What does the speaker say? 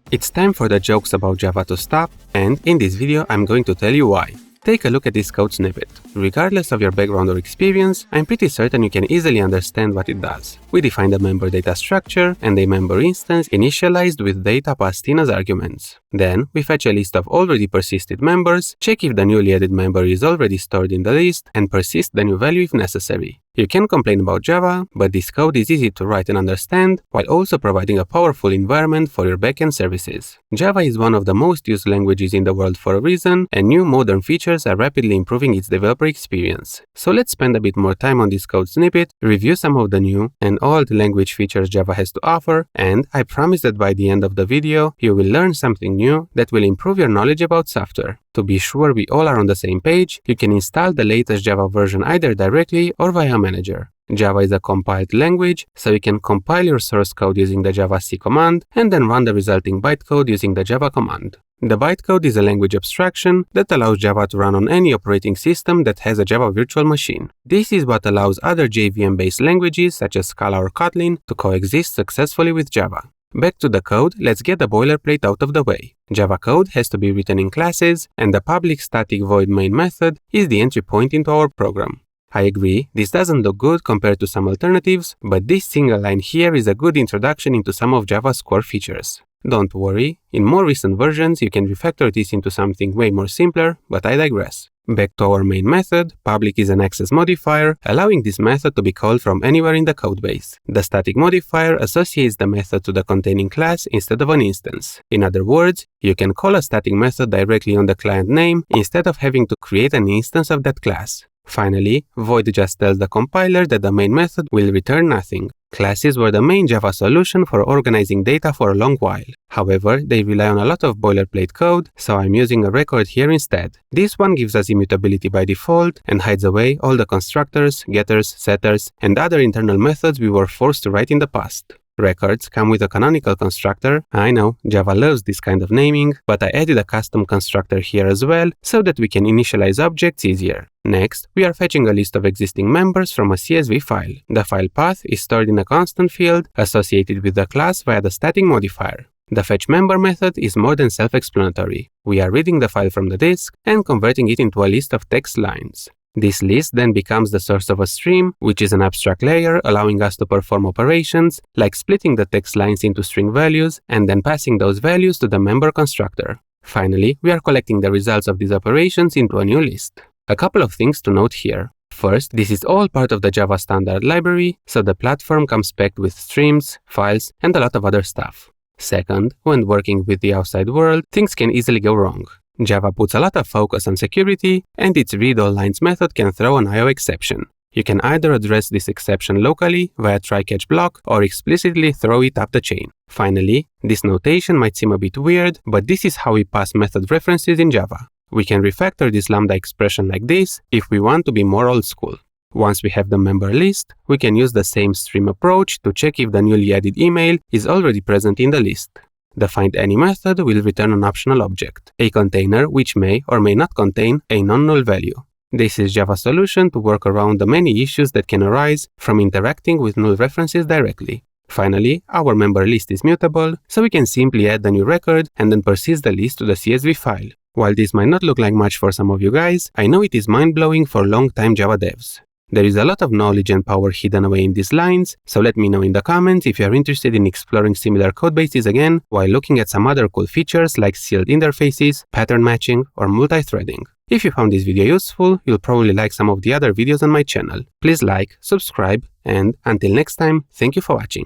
It's time for the jokes about Java to stop, and in this video I'm going to tell you why. Take a look at this code snippet. Regardless of your background or experience, I'm pretty certain you can easily understand what it does. We define the member data structure and a member instance initialized with data passed in as arguments. Then, we fetch a list of already persisted members, check if the newly added member is already stored in the list, and persist the new value if necessary. You can complain about Java, but this code is easy to write and understand, while also providing a powerful environment for your backend services. Java is one of the most used languages in the world for a reason, and new modern features are rapidly improving its developer experience. So let's spend a bit more time on this code snippet, review some of the new and old language features Java has to offer, and I promise that by the end of the video, you will learn something new that will improve your knowledge about software. To be sure we all are on the same page, you can install the latest Java version either directly or via Manager. Java is a compiled language, so you can compile your source code using the javac command and then run the resulting bytecode using the java command. The bytecode is a language abstraction that allows Java to run on any operating system that has a Java virtual machine. This is what allows other JVM-based languages such as Scala or Kotlin to coexist successfully with Java. Back to the code, let's get the boilerplate out of the way. Java code has to be written in classes, and the public static void main method is the entry point into our program. I agree, this doesn't look good compared to some alternatives, but this single line here is a good introduction into some of Java's core features. Don't worry, in more recent versions you can refactor this into something way more simpler, but I digress. Back to our main method, public is an access modifier, allowing this method to be called from anywhere in the codebase. The static modifier associates the method to the containing class instead of an instance. In other words, you can call a static method directly on the client name instead of having to create an instance of that class. Finally, void just tells the compiler that the main method will return nothing. Classes were the main Java solution for organizing data for a long while. However, they rely on a lot of boilerplate code, so I'm using a record here instead. This one gives us immutability by default and hides away all the constructors, getters, setters, and other internal methods we were forced to write in the past. Records come with a canonical constructor. I know, Java loves this kind of naming, but I added a custom constructor here as well, so that we can initialize objects easier. Next, we are fetching a list of existing members from a CSV file. The file path is stored in a constant field associated with the class via the static modifier. The fetchMember method is more than self-explanatory. We are reading the file from the disk and converting it into a list of text lines. This list then becomes the source of a stream, which is an abstract layer allowing us to perform operations like splitting the text lines into string values and then passing those values to the member constructor. Finally, we are collecting the results of these operations into a new list. A couple of things to note here. First, this is all part of the Java standard library, so the platform comes packed with streams, files, and a lot of other stuff. Second, when working with the outside world, things can easily go wrong. Java puts a lot of focus on security, and its read-all-lines method can throw an IO exception. You can either address this exception locally via try-catch block or explicitly throw it up the chain. Finally, this notation might seem a bit weird, but this is how we pass method references in Java. We can refactor this Lambda expression like this if we want to be more old school. Once we have the member list, we can use the same stream approach to check if the newly added email is already present in the list. The findAny method will return an optional object, a container which may or may not contain a non-null value. This is Java's solution to work around the many issues that can arise from interacting with null references directly. Finally, our member list is mutable, so we can simply add the new record and then persist the list to the CSV file. While this might not look like much for some of you guys, I know it is mind-blowing for long-time Java devs. There is a lot of knowledge and power hidden away in these lines, so let me know in the comments if you are interested in exploring similar codebases again while looking at some other cool features like sealed interfaces, pattern matching, or multi-threading. If you found this video useful, you'll probably like some of the other videos on my channel. Please like, subscribe, and until next time, thank you for watching.